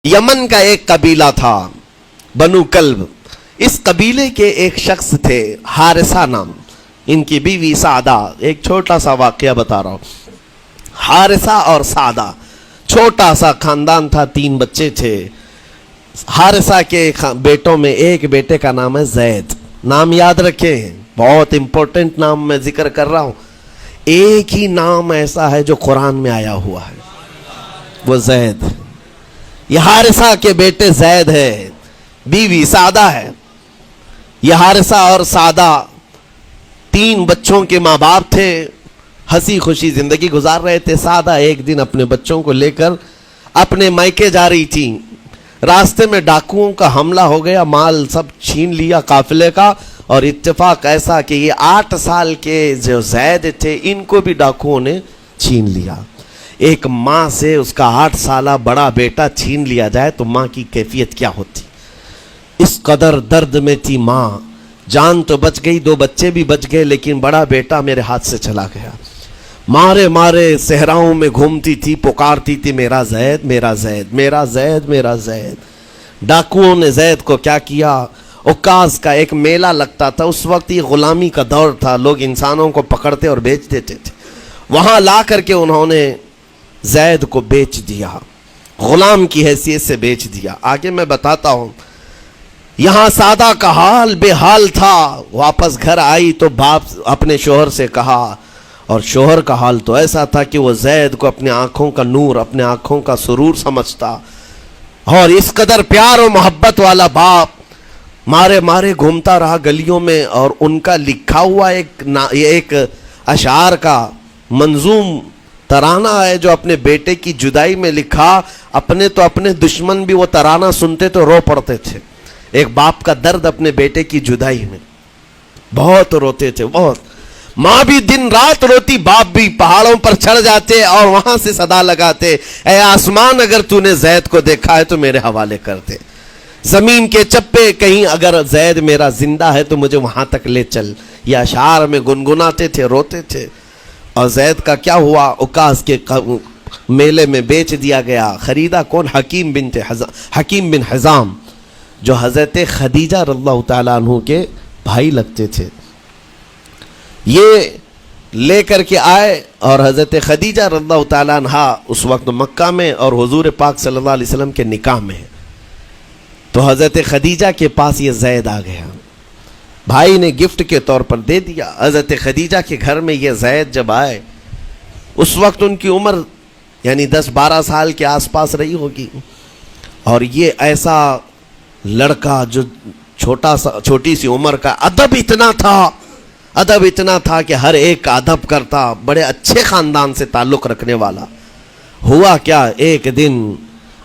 یمن کا ایک قبیلہ تھا بنو کلب. اس قبیلے کے ایک شخص تھے حارثہ نام, ان کی بیوی سعدہ. ایک چھوٹا سا واقعہ بتا رہا ہوں. حارثہ اور سعدہ چھوٹا سا خاندان تھا, 3 بچے تھے. حارثہ کے بیٹوں میں ایک بیٹے کا نام ہے زید. نام یاد رکھیں, بہت امپورٹنٹ نام میں ذکر کر رہا ہوں. ایک ہی نام ایسا ہے جو قرآن میں آیا ہوا ہے, وہ زید. یہ حارثہ کے بیٹے زید ہے, بیوی سعدہ ہے. یہ حارثہ اور سعدہ 3 بچوں کے ماں باپ تھے, ہنسی خوشی زندگی گزار رہے تھے. سعدہ ایک دن اپنے بچوں کو لے کر اپنے مائکے جا رہی تھی. راستے میں ڈاکوؤں کا حملہ ہو گیا, مال سب چھین لیا قافلے کا. اور اتفاق ایسا کہ یہ 8 سال کے جو زید تھے, ان کو بھی ڈاکوؤں نے چھین لیا. ایک ماں سے اس کا 8 سالہ بڑا بیٹا چھین لیا جائے تو ماں کی کیفیت کیا ہوتی. اس قدر درد میں تھی ماں. جان تو بچ گئی, 2 بچے بھی بچ گئے, لیکن بڑا بیٹا میرے ہاتھ سے چلا گیا. مارے مارے صحراؤں میں گھومتی تھی, پکارتی تھی میرا زید میرا زید میرا زید میرا زید. ڈاکوؤں نے زید کو کیا کیا, عکاظ کا ایک میلہ لگتا تھا. اس وقت یہ غلامی کا دور تھا, لوگ انسانوں کو پکڑتے اور بیچ دیتے تھے. وہاں لا کر کے انہوں نے زید کو بیچ دیا, غلام کی حیثیت سے بیچ دیا. آگے میں بتاتا ہوں. یہاں سعدہ کا حال بے حال تھا. واپس گھر آئی تو باپ اپنے شوہر سے کہا, اور شوہر کا حال تو ایسا تھا کہ وہ زید کو اپنے آنکھوں کا نور, اپنے آنکھوں کا سرور سمجھتا. اور اس قدر پیار و محبت والا باپ مارے مارے گھومتا رہا گلیوں میں. اور ان کا لکھا ہوا ایک اشعار کا منظوم ترانہ ہے جو اپنے بیٹے کی جدائی میں لکھا. اپنے دشمن بھی وہ ترانہ سنتے تو رو پڑتے تھے. ایک باپ کا درد اپنے بیٹے کی جدائی میں, بہت روتے تھے بہت. ماں بھی دن رات روتی, باپ بھی پہاڑوں پر چڑھ جاتے اور وہاں سے صدا لگاتے, اے آسمان اگر تو نے زید کو دیکھا ہے تو میرے حوالے کر دے. زمین کے چپے کہیں اگر زید میرا زندہ ہے تو مجھے وہاں تک لے چل. یہ اشعار میں گنگناتے تھے, روتے تھے. اور زید کا کیا ہوا, عکاظ کے میلے میں بیچ دیا گیا. خریدا کون, حکیم بن حزام, جو حضرت خدیجہ رضی اللہ تعالیٰ عنہ کے بھائی لگتے تھے. یہ لے کر کے آئے اور حضرت خدیجہ رضی اللہ تعالیٰ عنہ اس وقت مکہ میں اور حضور پاک صلی اللہ علیہ وسلم کے نکاح میں. تو حضرت خدیجہ کے پاس یہ زید آ گیا, بھائی نے گفٹ کے طور پر دے دیا. حضرت خدیجہ کے گھر میں یہ زید جب آئے, اس وقت ان کی عمر یعنی 10-12 سال کے آس پاس رہی ہوگی. اور یہ ایسا لڑکا جو چھوٹی سی عمر کا, ادب اتنا تھا کہ ہر ایک کا ادب کرتا, بڑے اچھے خاندان سے تعلق رکھنے والا. ہوا کیا, ایک دن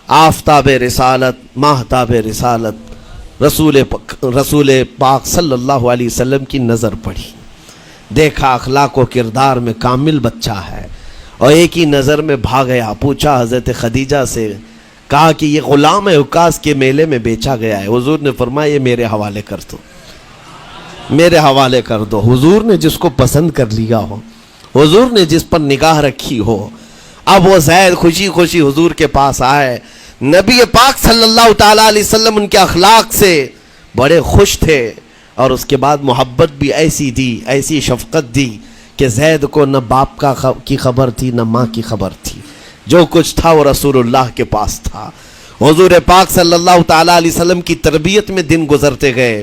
آفتاب رسالت, ماہتاب رسالت رسول پاک صلی اللہ علیہ وسلم کی نظر پڑی. دیکھا اخلاق و کردار میں کامل بچہ ہے, اور ایک ہی نظر میں بھاگ گیا. پوچھا حضرت خدیجہ سے, کہا کہ یہ غلام ہے, عکاظ کے میلے میں بیچا گیا ہے. حضور نے فرمایا یہ میرے حوالے کر دو, میرے حوالے کر دو. حضور نے جس کو پسند کر لیا ہو, حضور نے جس پر نگاہ رکھی ہو. اب وہ زید خوشی خوشی حضور کے پاس آئے. نبی پاک صلی اللہ تعالیٰ علیہ وسلم ان کے اخلاق سے بڑے خوش تھے, اور اس کے بعد محبت بھی ایسی دی, ایسی شفقت دی کہ زید کو نہ باپ کی خبر تھی نہ ماں کی خبر تھی. جو کچھ تھا وہ رسول اللہ کے پاس تھا. حضور پاک صلی اللہ تعالیٰ علیہ وسلم کی تربیت میں دن گزرتے گئے,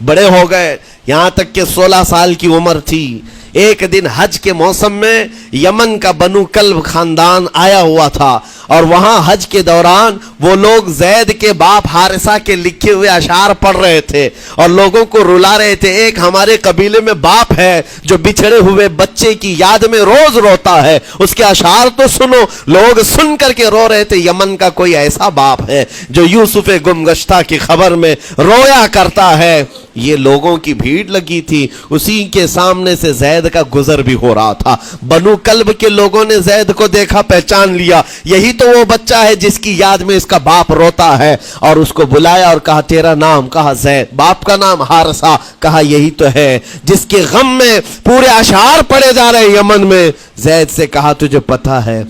بڑے ہو گئے, یہاں تک کہ 16 سال کی عمر تھی. ایک دن حج کے موسم میں یمن کا بنو کلب خاندان آیا ہوا تھا, اور وہاں حج کے دوران وہ لوگ زید کے باپ حارثہ کے لکھے ہوئے اشعار پڑھ رہے تھے اور لوگوں کو رلا رہے تھے. ایک ہمارے قبیلے میں باپ ہے جو بچھڑے ہوئے بچے کی یاد میں روز روتا ہے, اس کے اشعار تو سنو. لوگ سن کر کے رو رہے تھے, یمن کا کوئی ایسا باپ ہے جو یوسف گمگشتہ کی خبر میں رویا کرتا ہے. یہ لوگوں کی بھیڑ لگی تھی, اسی کے سامنے سے زید کا گزر بھی ہو رہا تھا. بنو کلب کے لوگوں نے زید کو دیکھا, پہچان لیا, یہی تو وہ بچہ ہے جس کی یاد میں اس کا باپ روتا ہے. اور اس کو بلایا اور کہا تیرا نام, کہا زید. باپ کا نام حارثہ, کہا یہی تو ہے جس کے غم میں پورے اشعار پڑے جا رہے یمن میں. زید سے کہا تجھے پتہ ہے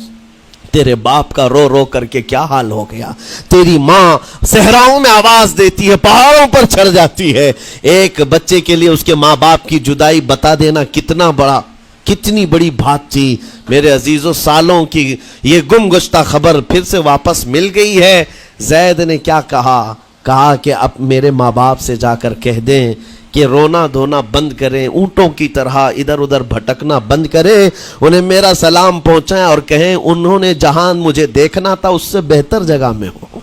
تیرے باپ کا رو رو کر کے کیا حال ہو گیا. تیری ماں صحراؤں میں آواز دیتی ہے, پہاڑوں پر چڑھ جاتی ہے. ایک بچے کے لیے اس کے ماں باپ کی جدائی بتا دینا کتنی بڑی بات تھی. میرے عزیزوں, سالوں کی یہ گم گشتہ خبر پھر سے واپس مل گئی ہے. زید نے کیا کہا کہ اب میرے ماں باپ سے جا کر کہہ دیں کہ رونا دھونا بند کریں, اونٹوں کی طرح ادھر ادھر بھٹکنا بند کریں, انہیں میرا سلام پہنچائیں اور کہیں انہوں نے جہاں مجھے دیکھنا تھا اس سے بہتر جگہ میں ہوں,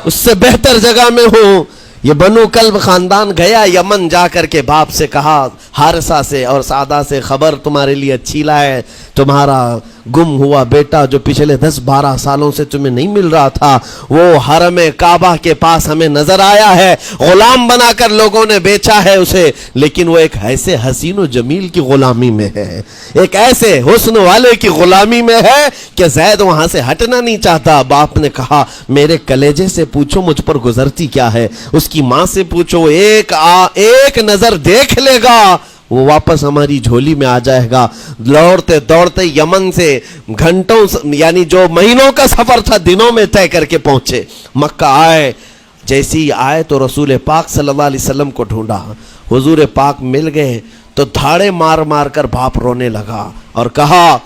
اس سے بہتر جگہ میں ہوں. یہ بنو کلب خاندان گیا یمن, جا کر کے باپ سے کہا, حارثہ سے اور سعدہ سے, خبر تمہارے لیے اچھی لائے, تمہارا گم ہوا بیٹا جو پچھلے 10-12 سالوں سے تمہیں نہیں مل رہا تھا وہ حرم کعبہ کے پاس ہمیں نظر آیا ہے. غلام بنا کر لوگوں نے بیچا ہے اسے, لیکن وہ ایک ایسے حسین و جمیل کی غلامی میں ہے, ایک ایسے حسن والے کی غلامی میں ہے کہ زید وہاں سے ہٹنا نہیں چاہتا. باپ نے کہا میرے کلیجے سے پوچھو مجھ پر گزرتی کیا ہے, اس کی ماں سے پوچھو, ایک نظر دیکھ لے گا وہ واپس ہماری جھولی میں آ جائے گا. دوڑتے دوڑتے یمن سے گھنٹوں یعنی جو مہینوں کا سفر تھا دنوں میں طے کر کے پہنچے. مکہ آئے, جیسی آئے تو رسول پاک صلی اللہ علیہ وسلم کو ڈھونڈا. حضور پاک مل گئے تو دھاڑے مار مار کر باپ رونے لگا اور کہا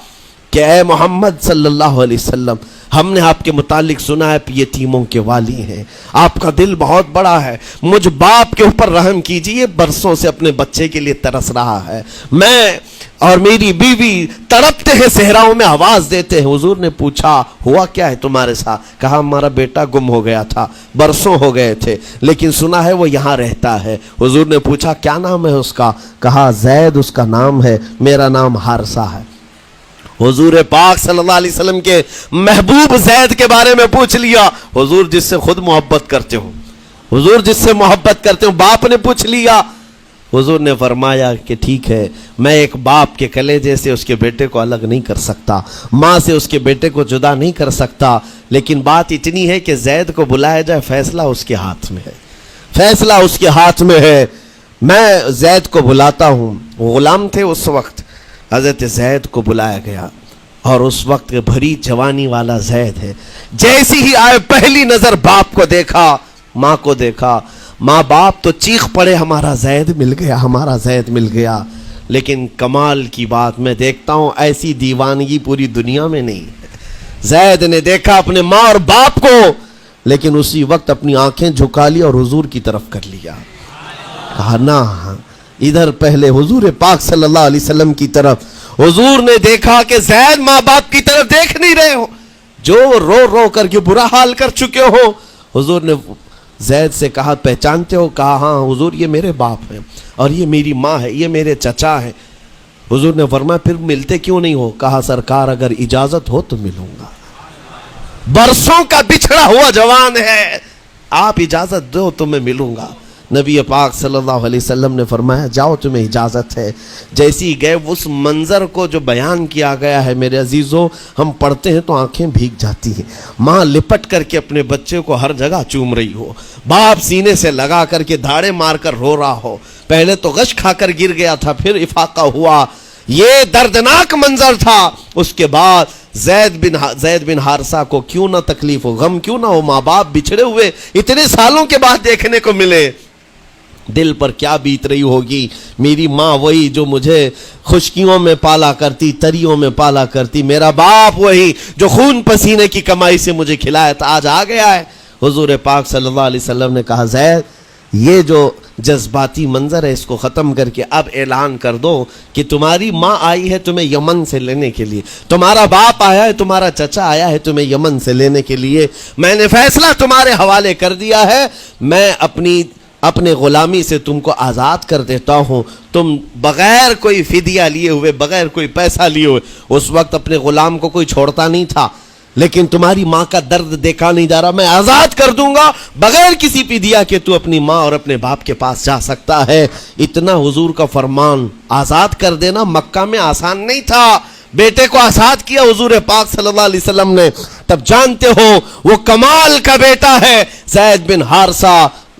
کہ اے محمد صلی اللہ علیہ وسلم, ہم نے آپ کے متعلق سنا ہے یتیموں کے والی ہیں, آپ کا دل بہت بڑا ہے, مجھ باپ کے اوپر رحم کیجئے, برسوں سے اپنے بچے کے لیے ترس رہا ہے, میں اور میری بیوی تڑپتے ہیں, صحراؤں میں آواز دیتے ہیں. حضور نے پوچھا ہوا کیا ہے تمہارے ساتھ؟ کہا ہمارا بیٹا گم ہو گیا تھا, برسوں ہو گئے تھے, لیکن سنا ہے وہ یہاں رہتا ہے. حضور نے پوچھا کیا نام ہے اس کا؟ کہا زید اس کا نام ہے, میرا نام حارثہ ہے. حضور پاک صلی اللہ علیہ وسلم کے محبوب زید کے بارے میں پوچھ لیا. حضور جس سے خود محبت کرتے ہو, حضور جس سے محبت کرتے ہو, باپ نے پوچھ لیا. حضور نے فرمایا کہ ٹھیک ہے, میں ایک باپ کے کلیجے سے اس کے بیٹے کو الگ نہیں کر سکتا, ماں سے اس کے بیٹے کو جدا نہیں کر سکتا, لیکن بات اتنی ہے کہ زید کو بلایا جائے, فیصلہ اس کے ہاتھ میں ہے, فیصلہ اس کے ہاتھ میں ہے. میں زید کو بلاتا ہوں. غلام تھے اس وقت, حضرت زید کو بلایا گیا اور اس وقت بھری جوانی والا زید ہے. جیسی ہی آئے پہلی نظر باپ کو دیکھا, ماں کو دیکھا, ماں باپ تو چیخ پڑے ہمارا زید مل گیا, ہمارا زید مل گیا. لیکن کمال کی بات میں دیکھتا ہوں ایسی دیوانگی پوری دنیا میں نہیں ہے. زید نے دیکھا اپنے ماں اور باپ کو, لیکن اسی وقت اپنی آنکھیں جھکا لی اور حضور کی طرف کر لیا. کہا نہ, ادھر پہلے حضور پاک صلی اللہ علیہ وسلم کی طرف. حضور نے دیکھا کہ زید ماں باپ کی طرف دیکھ نہیں رہے ہو, جو رو رو کر کے برا حال کر چکے ہو. حضور نے زید سے کہا پہچانتے ہو؟ کہا ہاں حضور, یہ میرے باپ ہیں اور یہ میری ماں ہے, یہ میرے چچا ہیں. حضور نے فرمایا پھر ملتے کیوں نہیں ہو؟ کہا سرکار اگر اجازت ہو تو ملوں گا, برسوں کا بچھڑا ہوا جوان ہے, آپ اجازت دو تو میں ملوں گا. نبی پاک صلی اللہ علیہ وسلم نے فرمایا جاؤ تمہیں اجازت ہے. جیسی گئے اس منظر کو جو بیان کیا گیا ہے میرے عزیزوں, ہم پڑھتے ہیں تو آنکھیں بھیگ جاتی ہیں. ماں لپٹ کر کے اپنے بچے کو ہر جگہ چوم رہی ہو, باپ سینے سے لگا کر کے دھاڑے مار کر رو رہا ہو. پہلے تو غش کھا کر گر گیا تھا, پھر افاقہ ہوا, یہ دردناک منظر تھا. اس کے بعد زید بن حارثہ کو کیوں نہ تکلیف ہو, غم کیوں نہ ہو, ماں باپ بچھڑے ہوئے اتنے سالوں کے بعد دیکھنے کو ملے, دل پر کیا بیت رہی ہوگی. میری ماں وہی جو مجھے خشکیوں میں پالا کرتی, تریوں میں پالا کرتی, میرا باپ وہی جو خون پسینے کی کمائی سے مجھے کھلایا تھا, آج آ گیا ہے. حضور پاک صلی اللہ علیہ وسلم نے کہا زید یہ جو جذباتی منظر ہے اس کو ختم کر کے اب اعلان کر دو کہ تمہاری ماں آئی ہے تمہیں یمن سے لینے کے لیے, تمہارا باپ آیا ہے, تمہارا چچا آیا ہے تمہیں یمن سے لینے کے لیے, میں نے فیصلہ تمہارے حوالے کر دیا ہے, میں اپنے غلامی سے تم کو آزاد کر دیتا ہوں. تم بغیر کوئی فدیہ لیے ہوئے, بغیر کوئی پیسہ لیے ہوئے, اس وقت اپنے غلام کو کوئی چھوڑتا نہیں تھا, لیکن تمہاری ماں کا درد دیکھا نہیں جا رہا, میں آزاد کر دوں گا بغیر کسی فدیہ کے, تو اپنی ماں اور اپنے باپ کے پاس جا سکتا ہے. اتنا حضور کا فرمان, آزاد کر دینا مکہ میں آسان نہیں تھا. بیٹے کو آزاد کیا حضور پاک صلی اللہ علیہ وسلم نے, تب جانتے ہو وہ کمال کا بیٹا ہے زید بن حارثہ.